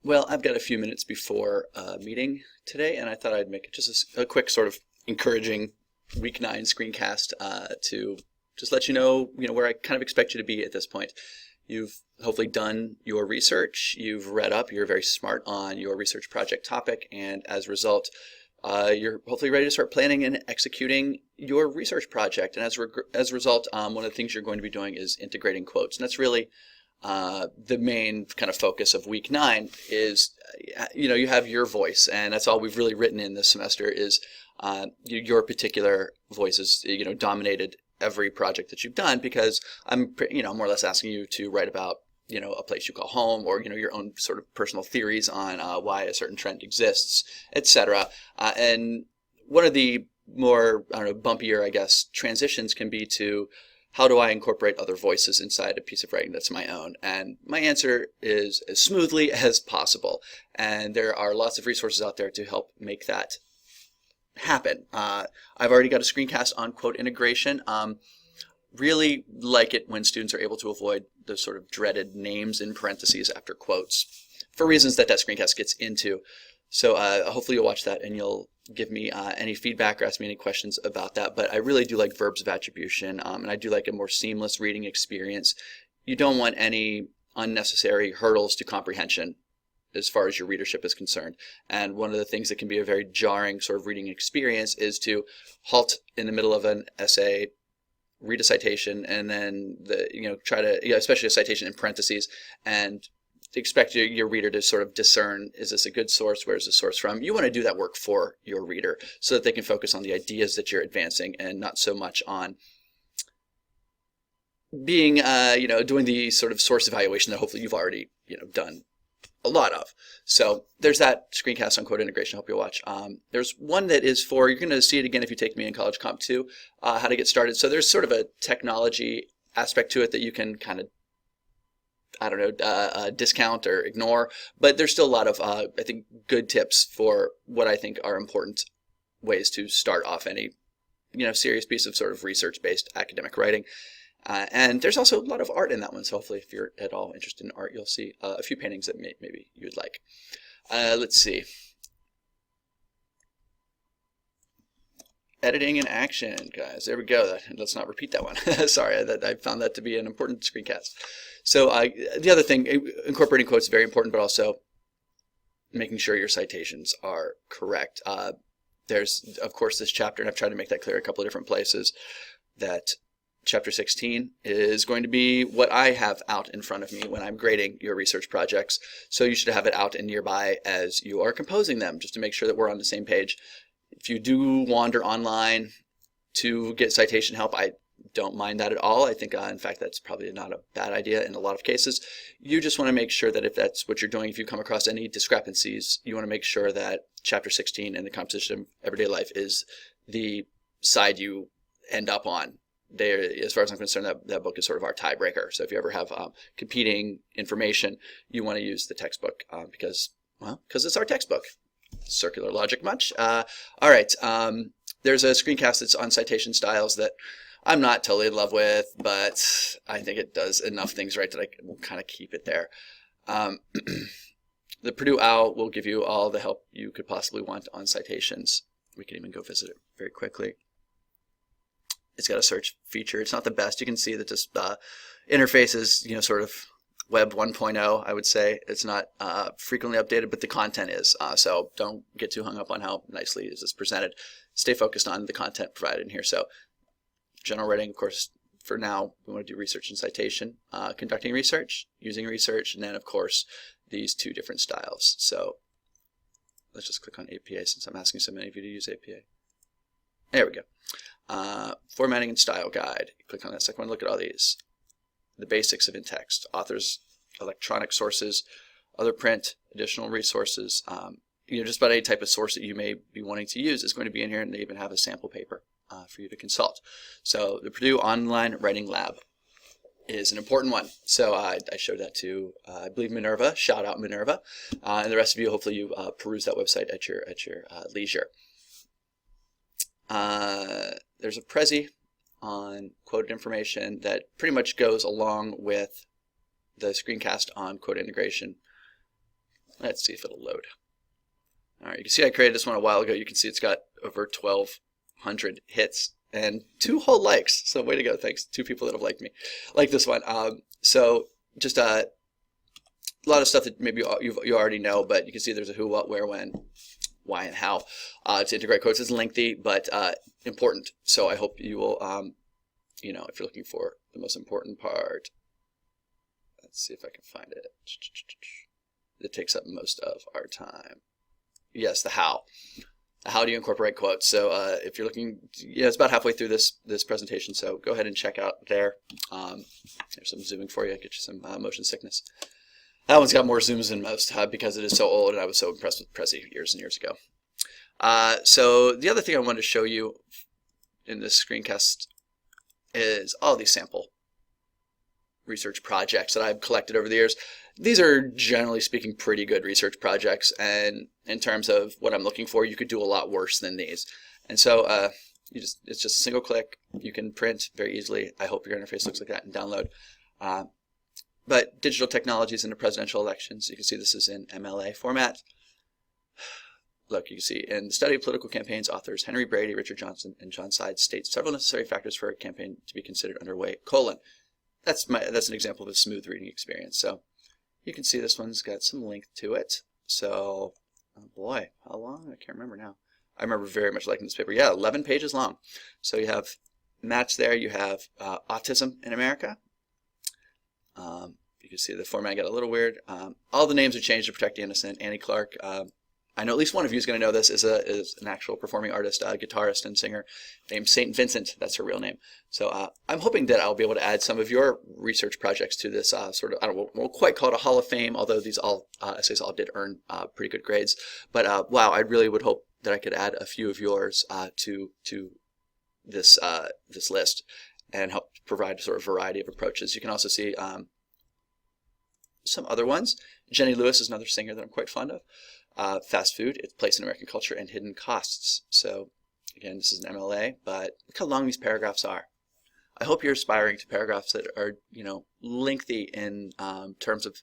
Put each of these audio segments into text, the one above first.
Well, I've got a few minutes before a meeting today, and I thought I'd make just a quick sort of encouraging week 9 screencast to just let you know where I kind of expect you to be at this point. You've hopefully done your research, you've read up, you're very smart on your research project topic, and as a result, you're hopefully ready to start planning and executing your research project. And as a result, one of the things you're going to be doing is integrating quotes, and that's really the main kind of focus of week 9 is, you have your voice, and that's all we've really written in this semester is your particular voices, dominated every project that you've done, because I'm, more or less asking you to write about, a place you call home, or, your own sort of personal theories on why a certain trend exists, etc. And one of the more, I don't know, bumpier, I guess, transitions can be to how do I incorporate other voices inside a piece of writing that's my own? And my answer is as smoothly as possible. And there are lots of resources out there to help make that happen. I've already got a screencast on quote integration. Really like it when students are able to avoid the sort of dreaded names in parentheses after quotes for reasons that screencast gets into. So hopefully you'll watch that and you'll give me any feedback or ask me any questions about that. But I really do like verbs of attribution, and I do like a more seamless reading experience. You don't want any unnecessary hurdles to comprehension as far as your readership is concerned. And one of the things that can be a very jarring sort of reading experience is to halt in the middle of an essay, read a citation, and then try to, especially a citation in parentheses, and expect your reader to sort of discern, is this a good source, where's the source from? You want to do that work for your reader so that they can focus on the ideas that you're advancing and not so much on being, doing the sort of source evaluation that hopefully you've already, done a lot of. So there's that screencast on quote integration. I hope you'll watch. There's one that is for, you're going to see it again if you take me in College Comp 2, how to get started. So there's sort of a technology aspect to it that you can kind of, discount or ignore, but there's still a lot of, I think, good tips for what I think are important ways to start off any, serious piece of sort of research-based academic writing. And there's also a lot of art in that one, so hopefully if you're at all interested in art, you'll see a few paintings that maybe you'd like. Let's see. Editing in action, guys. There we go. Let's not repeat that one. Sorry, I found that to be an important screencast. So the other thing, incorporating quotes is very important, but also making sure your citations are correct. There's, of course, this chapter, and I've tried to make that clear a couple of different places, that Chapter 16 is going to be what I have out in front of me when I'm grading your research projects. So you should have it out and nearby as you are composing them, just to make sure that we're on the same page. If you do wander online to get citation help, I don't mind that at all. I think, in fact, that's probably not a bad idea in a lot of cases. You just want to make sure that if that's what you're doing, if you come across any discrepancies, you want to make sure that Chapter 16 and the composition of everyday life is the side you end up on. There, as far as I'm concerned, that book is sort of our tiebreaker. So if you ever have competing information, you want to use the textbook because it's our textbook. Circular logic much? All right. There's a screencast that's on citation styles that I'm not totally in love with, but I think it does enough things right that I will kind of keep it there. The Purdue Owl will give you all the help you could possibly want on citations. We can even go visit it very quickly. It's got a search feature. It's not the best. You can see that this interface is, sort of Web 1.0, I would say. It's not frequently updated, but the content is. So don't get too hung up on how nicely is this presented. Stay focused on the content provided in here. So general writing, of course, for now, we want to do research and citation, conducting research, using research, and then, of course, these two different styles. So let's just click on APA since I'm asking so many of you to use APA. There we go. Formatting and style guide. Click on that second one. Look at all these. The basics of in-text, authors, electronic sources, other print, additional resources. Just about any type of source that you may be wanting to use is going to be in here, and they even have a sample paper for you to consult. So the Purdue Online Writing Lab is an important one. So I showed that to, I believe, Minerva. Shout out Minerva, and the rest of you. Hopefully, you peruse that website at your leisure. There's a Prezi on quoted information that pretty much goes along with the screencast on quote integration. Let's see if it'll load. All right, you can see I created this one a while ago. You can see it's got over 1,200 hits and 2 whole likes. So way to go. Thanks. 2 people that have liked me. Like this one. So just a lot of stuff that maybe you already know, but you can see there's a who, what, where, when, why, and how to integrate quotes. It's lengthy, but important. So I hope you will, you know, if you're looking for the most important part, let's see if I can find it. It takes up most of our time. Yes, the how. How do you incorporate quotes? So if you're looking, yeah, it's about halfway through this presentation, so go ahead and check out there. There's some zooming for you, get you some motion sickness. That one's got more zooms than most because it is so old, and I was so impressed with Prezi years and years ago. So the other thing I wanted to show you in this screencast is all these sample research projects that I've collected over the years. These are, generally speaking, pretty good research projects, and in terms of what I'm looking for, you could do a lot worse than these. And so it's just a single click. You can print very easily. I hope your interface looks like that and download. But digital technologies in the presidential elections, you can see this is in MLA format. Look, you can see in the study of political campaigns, authors Henry Brady, Richard Johnson, and John Sides state several necessary factors for a campaign to be considered underway, : That's an example of a smooth reading experience. So you can see this one's got some length to it. So, oh boy, how long? I can't remember now. I remember very much liking this paper. Yeah, 11 pages long. So you have match there. You have autism in America. You can see the format got a little weird. All the names are changed to protect the innocent. Annie Clark. I know at least one of you is going to know this, is an actual performing artist, guitarist, and singer named St. Vincent. That's her real name. So I'm hoping that I'll be able to add some of your research projects to this sort of, I don't know, we'll quite call it a Hall of Fame, although these essays all did earn pretty good grades. But wow, I really would hope that I could add a few of yours to this this list and help provide a sort of variety of approaches. You can also see some other ones. Jenny Lewis is another singer that I'm quite fond of. Fast food, its place in American culture, and hidden costs. So again, this is an MLA, but look how long these paragraphs are. I hope you're aspiring to paragraphs that are, you know, lengthy in terms of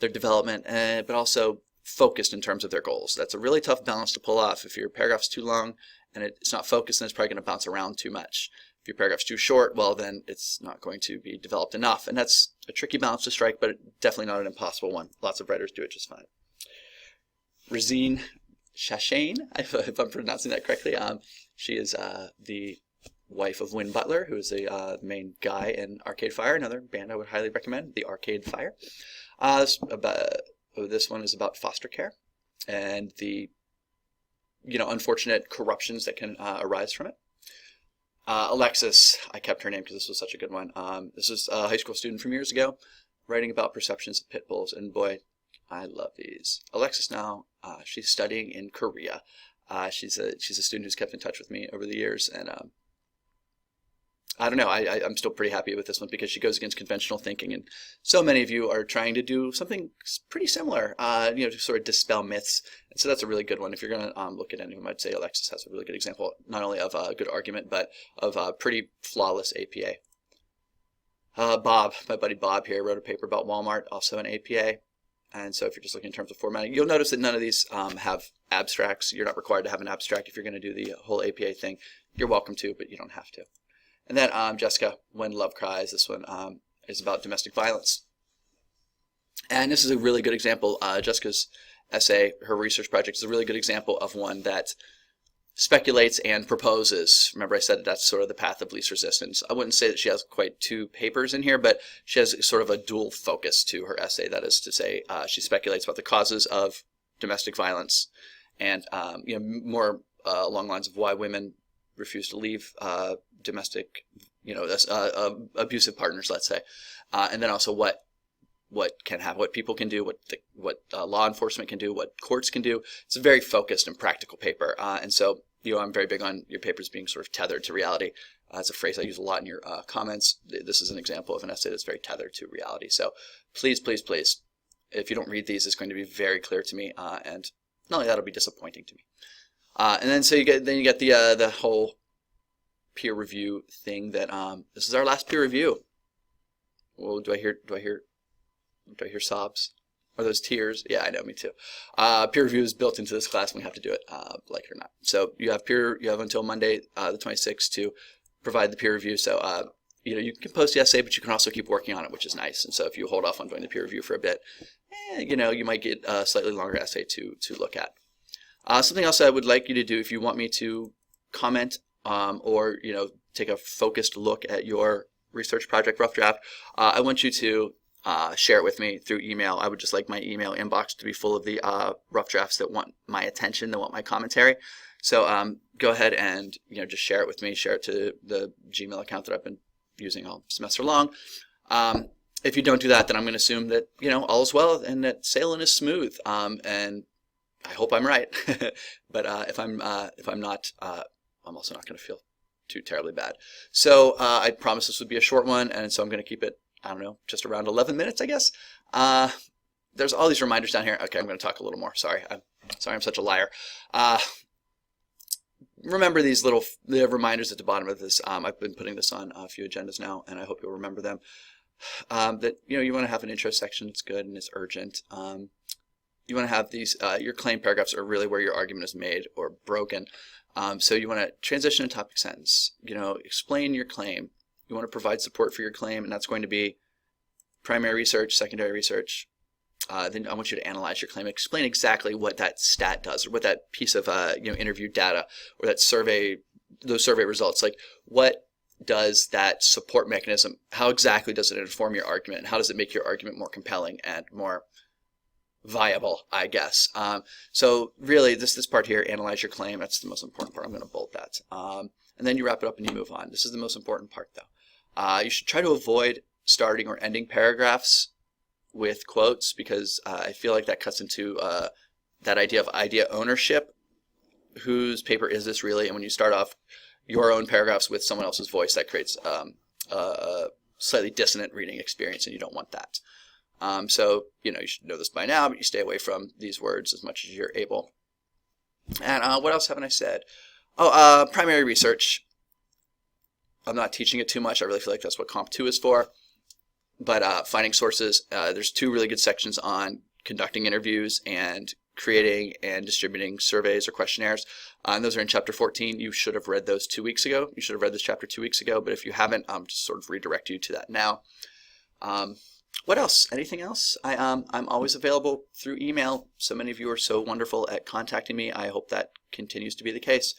their development, but also focused in terms of their goals. That's a really tough balance to pull off. If your paragraph's too long and it's not focused, then it's probably going to bounce around too much. If your paragraph's too short, well, then it's not going to be developed enough. And that's a tricky balance to strike, but definitely not an impossible one. Lots of writers do it just fine. Rosine Shashane, if I'm pronouncing that correctly. She is the wife of Win Butler, who is the main guy in Arcade Fire, another band I would highly recommend, the Arcade Fire. This one is about foster care and the unfortunate corruptions that can arise from it. Alexis, I kept her name because this was such a good one. This is a high school student from years ago, writing about perceptions of pit bulls, and boy, I love these. Alexis now, she's studying in Korea. She's a student who's kept in touch with me over the years, and I don't know, I'm still pretty happy with this one because she goes against conventional thinking, and so many of you are trying to do something pretty similar, to sort of dispel myths, and so that's a really good one. If you're going to look at any of them, I'd say Alexis has a really good example, not only of a good argument, but of a pretty flawless APA. Bob, my buddy Bob here, wrote a paper about Walmart, also an APA. And so if you're just looking in terms of formatting, you'll notice that none of these have abstracts. You're not required to have an abstract if you're going to do the whole APA thing. You're welcome to, but you don't have to. And then Jessica, When Love Cries, this one is about domestic violence. And this is a really good example. Jessica's essay, her research project, is a really good example of one that speculates and proposes. Remember I said that's sort of the path of least resistance. I wouldn't say that she has quite 2 papers in here, but she has sort of a dual focus to her essay. That is to say, she speculates about the causes of domestic violence and more along the lines of why women refuse to leave domestic, abusive partners, let's say, and then also what can happen, what people can do, what law enforcement can do, what courts can do. It's a very focused and practical paper, and so I'm very big on your papers being sort of tethered to reality. It's a phrase I use a lot in your comments. This is an example of an essay that's very tethered to reality. So please, please, please, if you don't read these, it's going to be very clear to me, and not only that, it'll be disappointing to me. And then so you get the whole peer review thing that this is our last peer review. Well, do I hear sobs? Are those tiers? Yeah, I know, me too. Peer review is built into this class, and we have to do it, like it or not. So you have until Monday, the 26th, to provide the peer review. So you can post the essay, but you can also keep working on it, which is nice. And so if you hold off on doing the peer review for a bit, you might get a slightly longer essay to look at. Something else I would like you to do, if you want me to comment or take a focused look at your research project rough draft, I want you to share it with me through email. I would just like my email inbox to be full of the rough drafts that want my attention, that want my commentary. So go ahead and just share it with me. Share it to the Gmail account that I've been using all semester long. If you don't do that, then I'm going to assume that all is well and that sailing is smooth. And I hope I'm right. But if I'm not, I'm also not going to feel too terribly bad. So I promised this would be a short one, and so I'm going to keep it, I don't know, just around 11 minutes, I guess. There's all these reminders down here. Okay, I'm going to talk a little more. Sorry, I'm such a liar. Remember these the reminders at the bottom of this. I've been putting this on a few agendas now, and I hope you'll remember them. That you want to have an intro section that's good and it's urgent. You want to have these, your claim paragraphs are really where your argument is made or broken. So you want to transition a topic sentence, explain your claim. You want to provide support for your claim, and that's going to be primary research, secondary research. Then I want you to analyze your claim. Explain exactly what that stat does, or what that piece of interview data or that survey, those survey results, like what does that support mechanism, how exactly does it inform your argument, and how does it make your argument more compelling and more viable, I guess. So really this part here, analyze your claim, that's the most important part. I'm going to bold that. And then you wrap it up and you move on. This is the most important part though. You should try to avoid starting or ending paragraphs with quotes, because I feel like that cuts into that idea of idea ownership. Whose paper is this really? And when you start off your own paragraphs with someone else's voice, that creates a slightly dissonant reading experience, and you don't want that. So, you should know this by now, but you stay away from these words as much as you're able. And what else haven't I said? Oh, primary research. I'm not teaching it too much. I really feel like that's what Comp 2 is for. But finding sources, there's 2 really good sections on conducting interviews and creating and distributing surveys or questionnaires. And those are in Chapter 14. You should have read those 2 weeks ago. You should have read this chapter 2 weeks ago. But if you haven't, just sort of redirect you to that now. What else? Anything else? I'm always available through email. So many of you are so wonderful at contacting me. I hope that continues to be the case.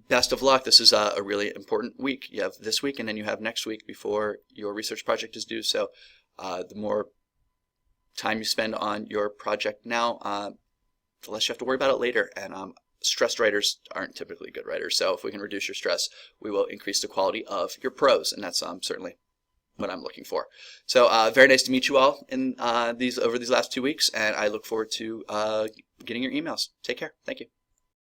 Best of luck. This is a really important week. You have this week, and then you have next week before your research project is due. So the more time you spend on your project now, the less you have to worry about it later. And stressed writers aren't typically good writers. So if we can reduce your stress, we will increase the quality of your prose, and that's certainly what I'm looking for. So very nice to meet you all in over these last 2 weeks, and I look forward to getting your emails. Take care. Thank you.